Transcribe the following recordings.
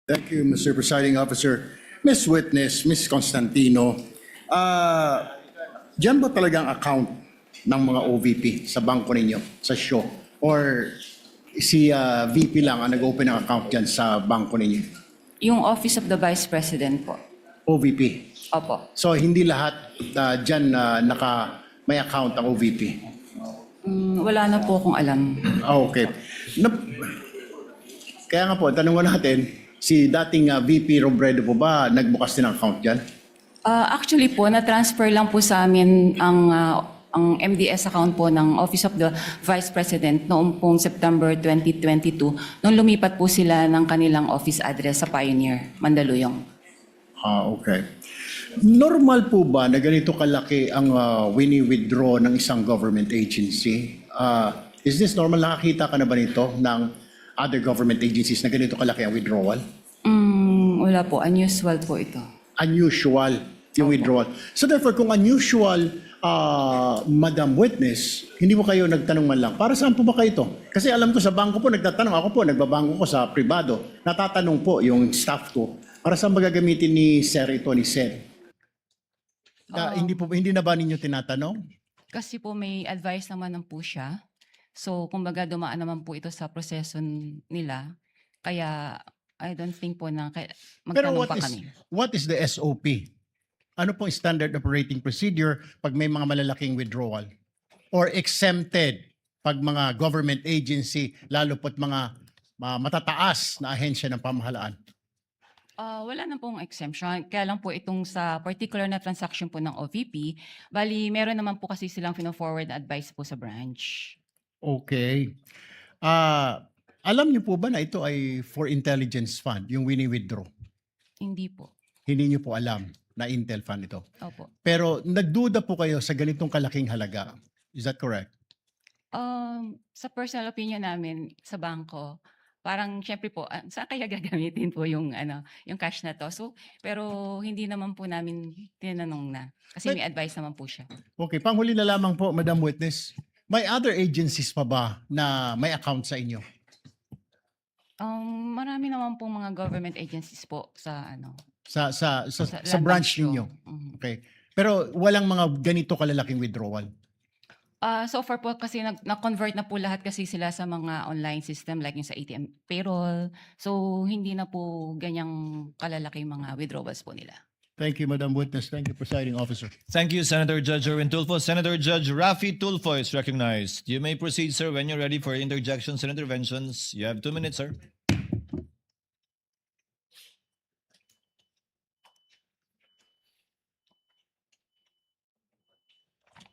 Thank you, Mr. Presiding Officer. Ms. Witness, Ms. Constantino, diyan ba talagang account ng mga OVP sa bangko ninyo, sa show? Or si VP lang ang nag-open ng account dyan sa bangko ninyo? Yung Office of the Vice President po. OVP. Opo. So hindi lahat dyan may account ang OVP? Wala na po akong alam. Okay. Kaya nga po, tanong mo natin, si dating VP Robredo po ba nagbukas din ng account dyan? Actually po, na-transfer lang po sa amin ang MDS account po ng Office of the Vice President noong pong September 2022 nung lumipat po sila ng kanilang office address sa Pioneer, Mandaluyong. Okay. Normal po ba na ganito kalaki ang wini-withdraw ng isang government agency? Is this normal? Nakakita ka na ba nito ng other government agencies na ganito kalaki ang withdrawal? Wala po, unusual po ito. Unusual yung withdrawal. So therefore, kung unusual, Madam Witness, hindi mo kayo nagtanong man lang, para saan po ba kayo ito? Kasi alam ko sa bangko po, nagtatanong. Ako po, nagbabangko ko sa privado. Natatanong po yung staff ko, para saan ba gagamitin ni Sir ito, ni Sir? Hindi na ba ninyo tinatanong? Kasi po may advice naman po siya. So, kumbaga dumaan naman po ito sa proseso nila. Kaya, I don't think po na Pero magtanong pa kami. what is the SOP? Ano pong standard operating procedure pag may mga malalaking withdrawal? Or exempted pag mga government agency, lalo po't mga matataas na ahensya ng pamahalaan? Wala na pong exemption. Kaya lang po itong sa particular na transaction po ng OVP, bali meron naman po kasi silang forward na advice po sa branch. Okay. Alam niyo po ba na ito ay for intelligence fund, yung wini-withdraw? Hindi po. Hindi niyo po alam na Intel fund ito. Opo. Pero nagduda po kayo sa ganitong kalaking halaga. Is that correct? Sa personal opinion namin sa bangko, parang syempre po, saan kaya gagamitin po yung yung cash na to? So, pero hindi naman po namin tinanong na. Kasi may advice naman po siya. Okay, panghuli na lamang po, Madam Witness. May other agencies pa ba na may account sa inyo? Marami naman po mga government agencies po sa Sa Land branch Bank ninyo? Show. Mhm. Okay. Pero walang mga ganito kalalaking withdrawal? So far po kasi na-convert na po lahat kasi sila sa mga online system like yung sa ATM payroll. So hindi na po ganyang kalalaki mga withdrawals po nila. Thank you, Madam Witness. Thank you, Presiding Officer. Thank you, Senator Judge Erwin Tulfo. Senator Judge Raffy Tulfo is recognized. You may proceed, sir, when you're ready for interjections and interventions. You have 2 minutes, sir.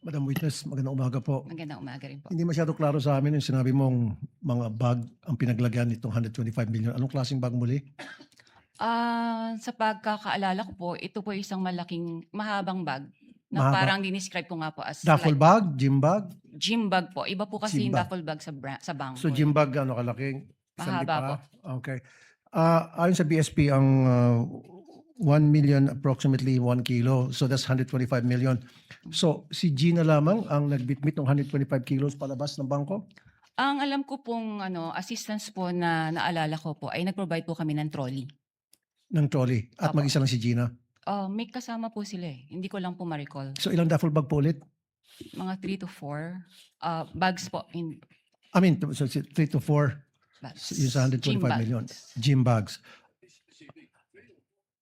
Madam Witness, magandang umaga po. Magandang umaga rin po. Hindi masyado klaro sa amin yung sinabi mong mga bag ang pinaglagyan nitong 125 million. Anong klaseng bag muli? Sa pagkakaalala ko po, ito po isang malaking mahabang bag na Mahaba. parang dinescribe ko nga po as Duffel like bag? Gym bag? gym bag po. Iba po kasi Gym yung bag. duffel bag sa bangko. So gym bag, ano kalaking? Isang Mahaba lipa? Okay. Ayon sa BSP, ang 1 million approximately 1 kilo. So that's 125 million. So si Gina lamang ang nagbitbit ng 125 kilos palabas ng bangko? Ang alam ko pong assistance po na naalala ko po ay nag-provide po kami ng trolley. Ng trolley. At Apo. mag-isa lang si Gina. May kasama po sila eh. Hindi ko lang po ma-recall. So ilang duffel bag po ulit? Mga 3 to 4 bags po. I mean, so 3 to 4. Bags. Yung sa 125 Gym bags. million. Gym bags.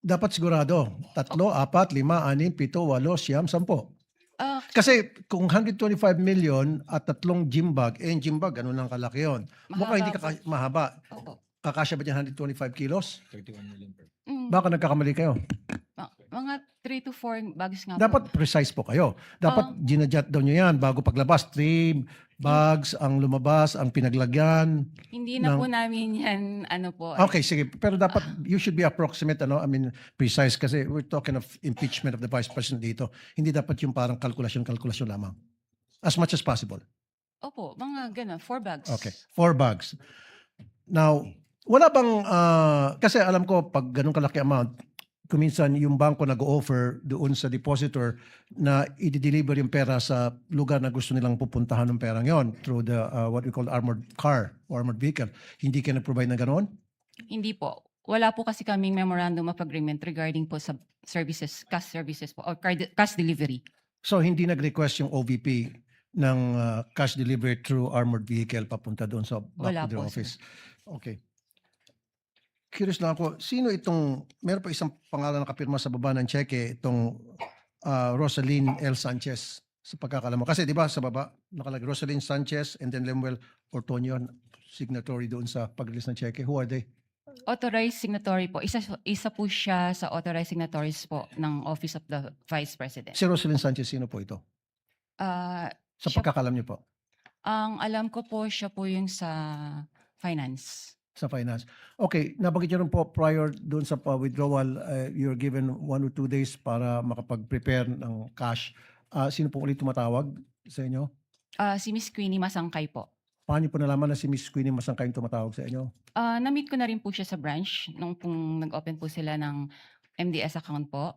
Dapat sigurado. 3, 4, 5, 6, 7, 8, 9, 10. Ah, Kasi kung 125 million at 3 gym bag, yung gym bag, ano nang kalaki yun? Mukhang hindi Mahaba mahaba. opo. Kakasya ba dyan 125 kilos? 31 million per. Baka nagkakamali kayo. Mga 3 to 4 bags nga Dapat po. precise po kayo. Dapat ginajat daw nyo yan bago paglabas. 3 bags ang lumabas, ang pinaglagyan. Hindi na ng- po namin yan, Okay, sige. Pero dapat, you should be approximate, precise kasi we're talking of impeachment of the Vice President dito. Hindi dapat yung parang kalkulasyon lamang. As much as possible. Opo, mga gano'n, 4 bags. Okay. 4 bags. Now, wala bang, kasi alam ko pag ganun kalaki amount, kuminsan yung bangko nag-offer doon sa depositor na i-deliver yung pera sa lugar na gusto nilang pupuntahan ng perang yon through the what we call armored car or armored vehicle. Hindi kayo nag-provide na ganoon? Hindi po. Wala po kasi kaming memorandum of agreement regarding po sa services, cash services po, or cash delivery. So hindi nag-request yung OVP ng cash delivery through armored vehicle papunta doon sa Wala back to their po, sir. office? Okay. Curious lang ako, sino itong, meron pa isang pangalan na kapirma sa baba ng cheque, itong Rosaline L. Sanchez, sa pagkakalam mo. Kasi di ba sa baba, nakalagay Rosaline Sanchez and then Lemuel Ortonio, signatory doon sa pag-release ng cheque. Who are they? Authorized signatory po. Isa po siya sa authorized signatories po ng Office of the Vice President. Si Rosaline Sanchez, sino po ito? Ah, Sa siya- pagkakalam niyo po, ang alam ko po siya po yung sa finance. sa finance. Okay, nabanggit niyo rin po prior doon sa withdrawal, you're given 1 or 2 days para makapag-prepare ng cash. Sino po ulit tumatawag sa inyo? Si Miss Queenie Masangkay po. Paano niyo po nalaman na si Miss Queenie Masangkay yung tumatawag sa inyo? Na-meet ko na rin po siya sa branch nung pong nag-open po sila ng MDS account po.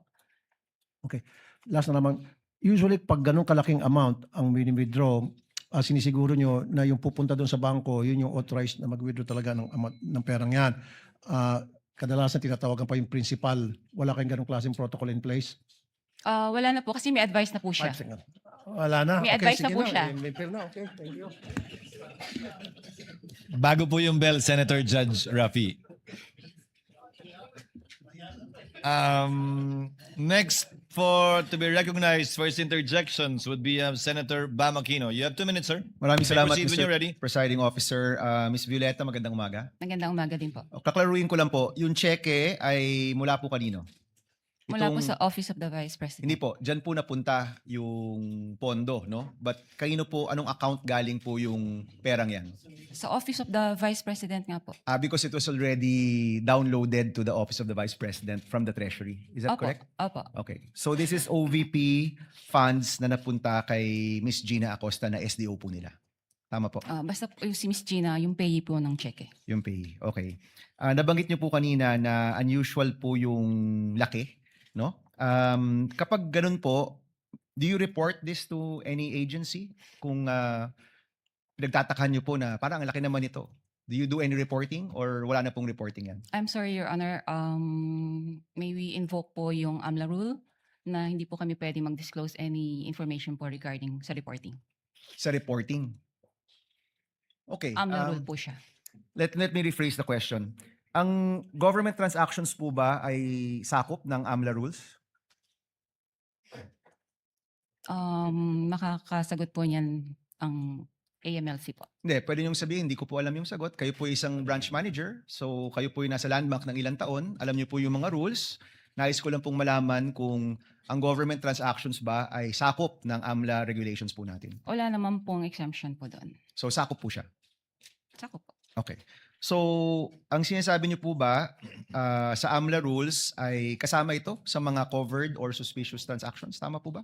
Last na naman, usually pag ganun kalaking amount ang withdraw, sinisiguro nyo na yung pupunta doon sa bangko, yun yung authorized na mag-withdraw talaga ng amount ng perang yan. Kadalasan tinatawagan pa yung principal. Wala kayong ganung klaseng protocol in place? Wala na po kasi may advice na po siya. 5 seconds. Wala na. May advice na sige po siya. May fair na. Okay, thank you. Bago po yung bell, Senator Judge Rafi. Next to be recognized for his interjections would be Senator Bam Aquino. You have 2 minutes, sir. Maraming You may salamat, proceed when you're ready. Presiding Officer. Ms. Violeta, magandang umaga. Magandang umaga din po. Kaklaruhin ko lang po, yung cheque ay mula po kanino? Mula po Itong- sa Office of the Vice President. Hindi po, dyan po napunta yung pondo, no? But kanino po, anong account galing po yung perang yan? Sa Office of the Vice President nga po. Because it was already downloaded to the Office of the Vice President from the Treasury. Is that Opo, correct? opo. Okay. So this is OVP funds na napunta kay Miss Gina Acosta na SDO po nila. Tama po. Basta po yung si Miss Gina, yung payee po ng cheque. Yung pay. Okay. Nabanggit niyo po kanina na unusual po yung laki, no? Kapag ganun po, do you report this to any agency? Kung pinagtatakhan niyo po na parang ang laki naman ito. Do you do any reporting or wala na pong reporting yan? I'm sorry, Your Honor. May we invoke po yung AMLA rule na hindi po kami pwede mag-disclose any information po regarding sa reporting. Sa reporting. Okay. AMLA rule po siya. Let me rephrase the question. Ang government transactions po ba ay sakop ng AMLA rules? Makakasagot po niyan ang AMLC po. Hindi, pwede niyong sabihin, hindi ko po alam yung sagot. Kayo po isang branch manager, so kayo po yung nasa landmark ng ilang taon, alam niyo po yung mga rules. Nais ko lang pong malaman kung ang government transactions ba ay sakop ng AMLA regulations po natin. Wala naman pong exemption po doon. So sakop po siya. Sakop po. Okay. So, ang sinasabi niyo po ba sa AMLA rules ay kasama ito sa mga covered or suspicious transactions? Tama po ba?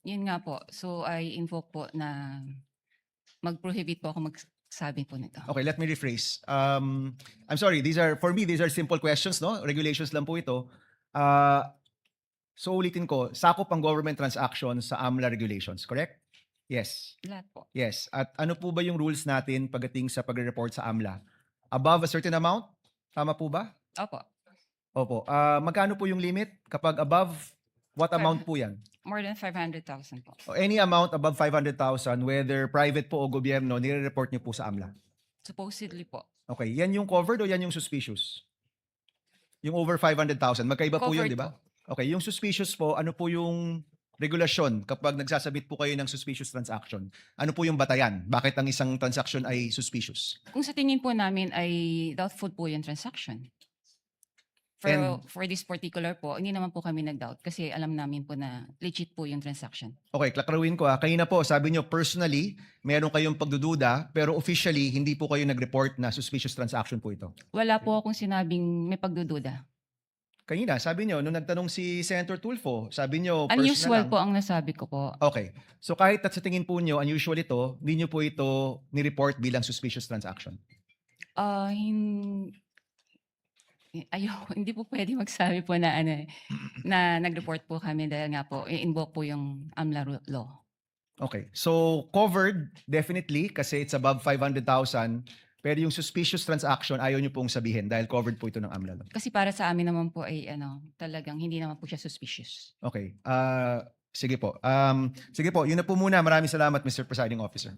Yun nga po. So, I invoke po na mag-prohibit po ako magsabi po nito. Okay, let me rephrase. I'm sorry, these are simple questions, no? Regulations lang po ito. So ulitin ko, sakop ang government transactions sa AMLA regulations, correct? Yes. Lahat po. Yes. At ano po ba yung rules natin pagdating sa pagre-report sa AMLA? Above a certain amount? Tama po ba? Opo. Opo. Magkano po yung limit? Kapag above, what amount po yan? More than 500,000 po. O any amount above 500,000, whether private po o gobyerno, nire-report niyo po sa AMLA. Supposedly po. Okay, yan yung covered o yan yung suspicious? Yung over 500,000, magkaiba po yun, Covered di ba? po. Okay, yung suspicious po, ano po yung regulasyon kapag nagsasabit po kayo ng suspicious transaction? Ano po yung batayan? Bakit ang isang transaction ay suspicious? Kung sa tingin po namin ay doubtful po yung transaction. For this particular po, hindi naman po kami nag-doubt kasi alam namin po na legit po yung transaction. Okay, klaklaruin ko. Kanina po, sabi nyo personally, meron kayong pagdududa, pero officially, hindi po kayo nag-report na suspicious transaction po ito. Wala po akong sinabing may pagdududa. Kanina, sabi nyo, nung nagtanong si Senator Tulfo, sabi nyo personal Unusual lang. po ang nasabi ko po. Okay. So kahit at sa tingin po nyo, unusual ito, hindi nyo po ito ni-report bilang suspicious transaction. Hindi po pwede magsabi po na na nag-report po kami dahil nga po i-invoke po yung AMLA law. Okay. So covered, definitely, kasi it's above 500,000. Pero yung suspicious transaction, ayaw nyo pong sabihin dahil covered po ito ng AMLA law. Kasi para sa amin naman po ay talagang hindi naman po siya suspicious. Okay. Sige po. Sige po, yun na po muna. Maraming salamat, Mr. Presiding Officer.